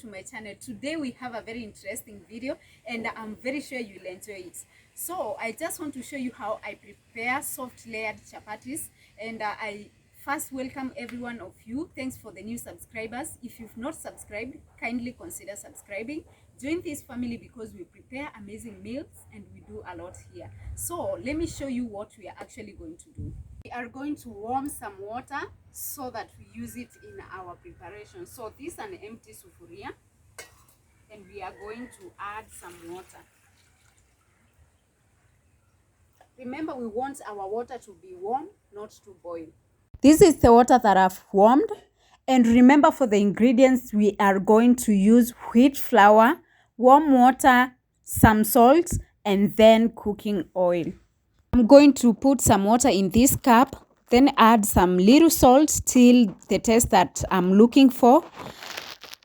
to my channel. Today we have a very interesting video and I'm very sure you'll enjoy it. So I just want to show you how I prepare soft layered chapatis, and I first welcome every one of you. Thanks for the new subscribers. If you've not subscribed, kindly consider subscribing. Join this family because we prepare amazing meals and we do a lot here. So let me show you what we are actually going to do. We are going to warm some water so that we use it in our preparation. So this is an empty sufuria and we are going to add some water. Remember, we want our water to be warm, not to boil. This is the water that I've warmed. And remember, for the ingredients, we are going to use wheat flour, warm water, some salt, and then cooking oil. I'm going to put some water in this cup, then add some little salt till the taste that I'm looking for.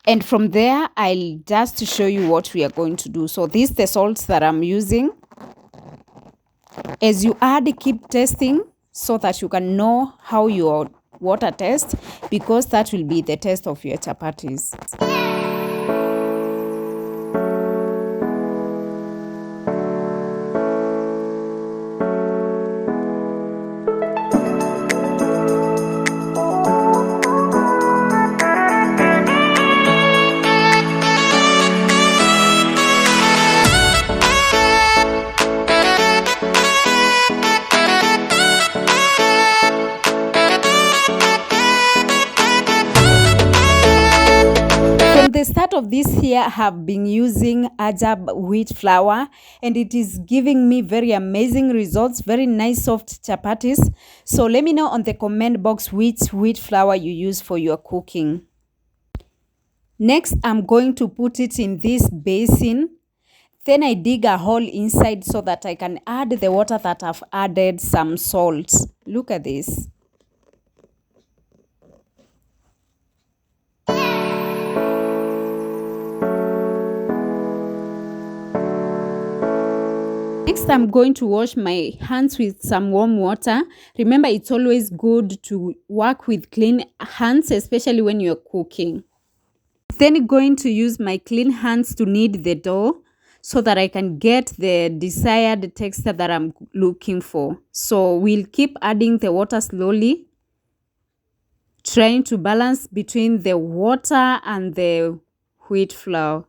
And from there, I'll just show you what we are going to do. So this is the salt that I'm using. As you add, keep tasting so that you can know how your water tastes, because that will be the taste of your chapatis. The start of this year, I have been using Ajab wheat flour and it is giving me very amazing results, very nice soft chapatis. So let me know on the comment box which wheat flour you use for your cooking. Next, I'm going to put it in this basin. Then I dig a hole inside so that I can add the water that I've added some salt. Look at this. Next, I'm going to wash my hands with some warm water. Remember, it's always good to work with clean hands, especially when you're cooking. Then going to use my clean hands to knead the dough so that I can get the desired texture that I'm looking for. So we'll keep adding the water slowly, trying to balance between the water and the wheat flour.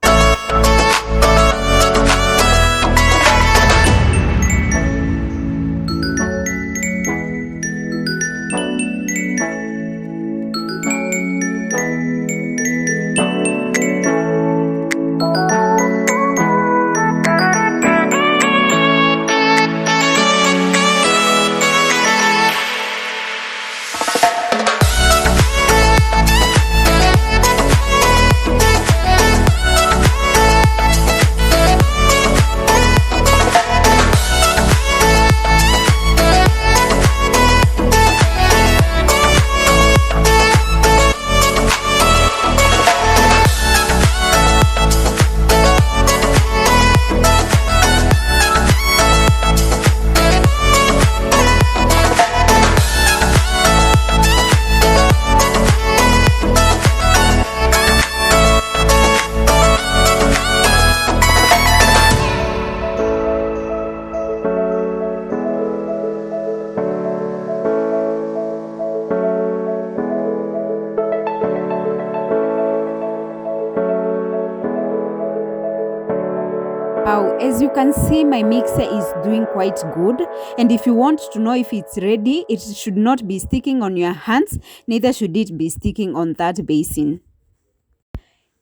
As you can see, my mixer is doing quite good, and if you want to know if it's ready, it should not be sticking on your hands, neither should it be sticking on that basin.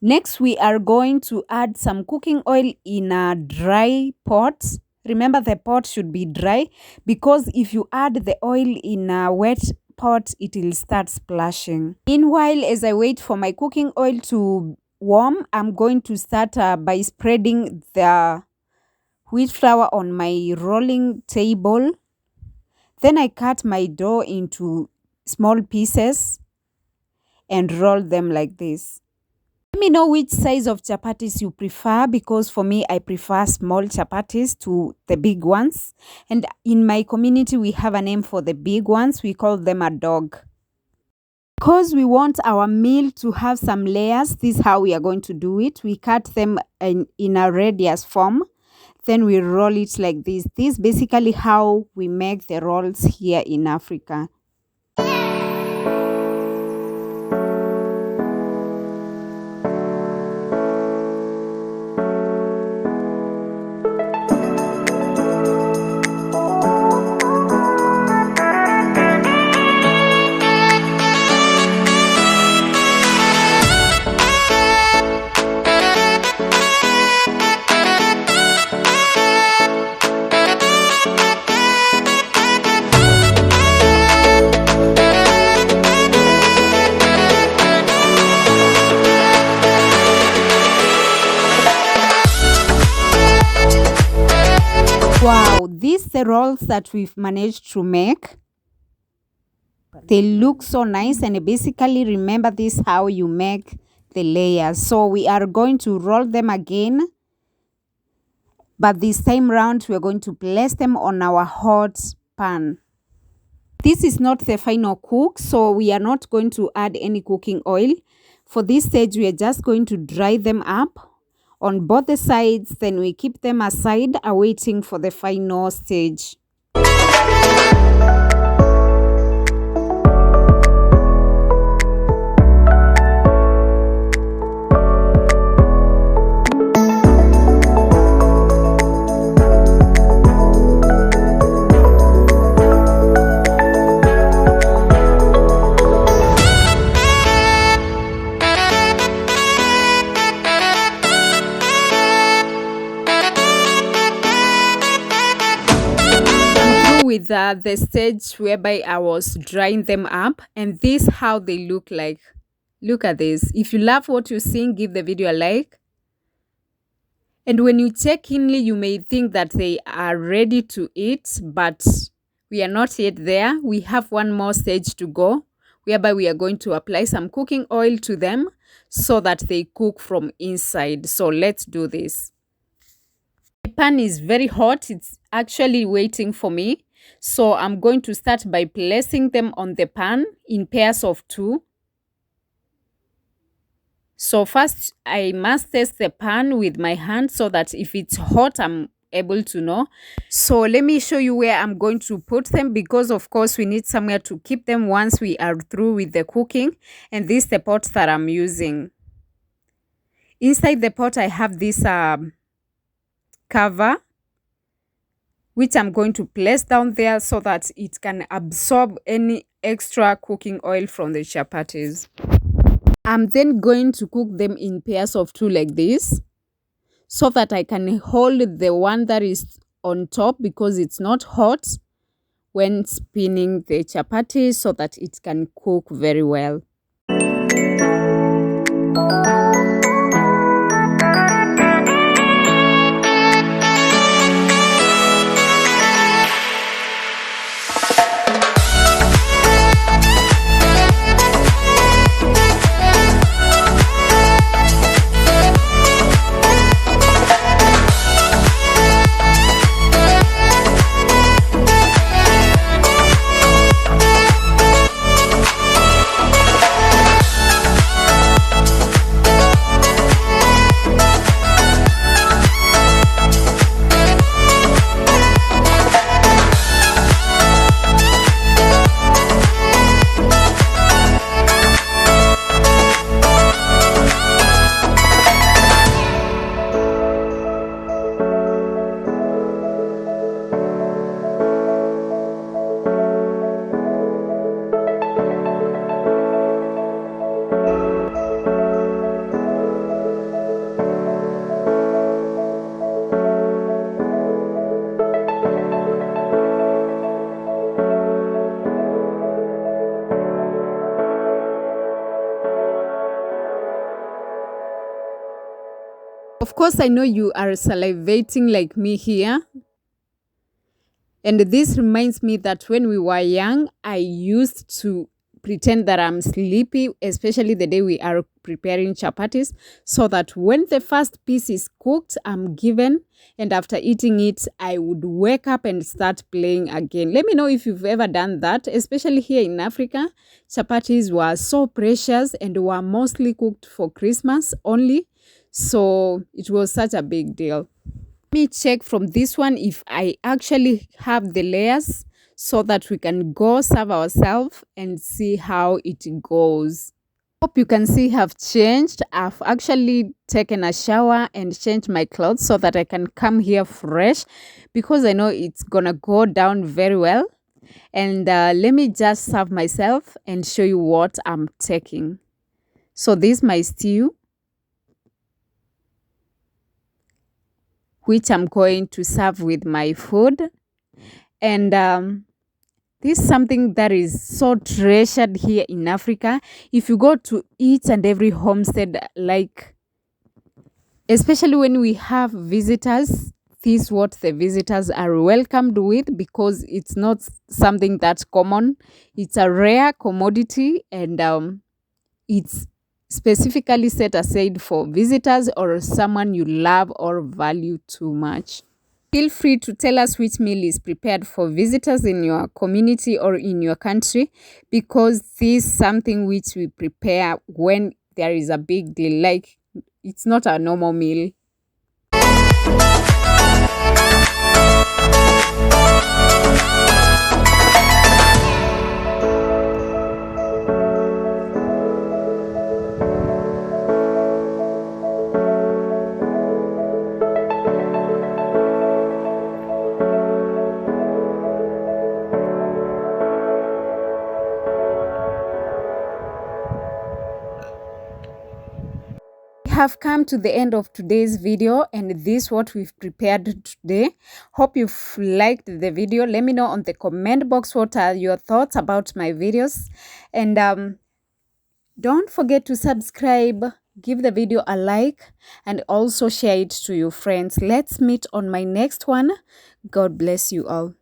Next, we are going to add some cooking oil in a dry pot. Remember, the pot should be dry, because if you add the oil in a wet pot, it will start splashing. Meanwhile, as I wait for my cooking oil to warm, I'm going to start by spreading the wheat flour on my rolling table. Then I cut my dough into small pieces and roll them like this. Let me know which size of chapatis you prefer, because for me, I prefer small chapatis to the big ones. And in my community, we have a name for the big ones. We call them a dog. Because we want our meal to have some layers, this is how we are going to do it. We cut them in a radius form. Then we roll it like this. This is basically how we make the rolls here in Africa. Wow, these the rolls that we've managed to make. They look so nice, and basically remember this how you make the layers. So we are going to roll them again, but this time round we are going to place them on our hot pan. This is not the final cook, so we are not going to add any cooking oil. For this stage, we are just going to dry them up on both the sides, then we keep them aside awaiting for the final stage. With the stage whereby I was drying them up, and this how they look like. Look at this. If you love what you see, give the video a like. And when you check keenly, you may think that they are ready to eat, but we are not yet there. We have one more stage to go, whereby we are going to apply some cooking oil to them so that they cook from inside. So let's do this. The pan is very hot. It's actually waiting for me. So I'm going to start by placing them on the pan in pairs of 2. So first I must test the pan with my hand so that if it's hot, I'm able to know. So let me show you where I'm going to put them, because of course we need somewhere to keep them once we are through with the cooking. And this is the pot that I'm using. Inside the pot I have this cover, which I'm going to place down there so that it can absorb any extra cooking oil from the chapatis. I'm then going to cook them in pairs of 2 like this, so that I can hold the one that is on top because it's not hot when spinning the chapatis, so that it can cook very well. Of course, I know you are salivating like me here. And this reminds me that when we were young, I used to pretend that I'm sleepy, especially the day we are preparing chapatis, so that when the first piece is cooked, I'm given, and after eating it, I would wake up and start playing again. Let me know if you've ever done that, especially here in Africa. Chapatis were so precious and were mostly cooked for Christmas only, so it was such a big deal. Let me check from this one if I actually have the layers so that we can go serve ourselves and see how it goes. Hope you can see have changed. I've actually taken a shower and changed my clothes so that I can come here fresh, because I know it's gonna go down very well. And let me just serve myself and show you what I'm taking. So this is my stew, which I'm going to serve with my food. And this is something that is so treasured here in Africa. If you go to each and every homestead, like especially when we have visitors, this is what the visitors are welcomed with, because it's not something that's common. It's a rare commodity, and it's specifically set aside for visitors or someone you love or value too much. Feel free to tell us which meal is prepared for visitors in your community or in your country, because this is something which we prepare when there is a big deal. Like, it's not a normal meal. Have come to the end of today's video, and this is what we've prepared today. Hope you've liked the video. Let me know on the comment box what are your thoughts about my videos, and don't forget to subscribe, give the video a like, and also share it to your friends. Let's meet on my next one. God bless you all.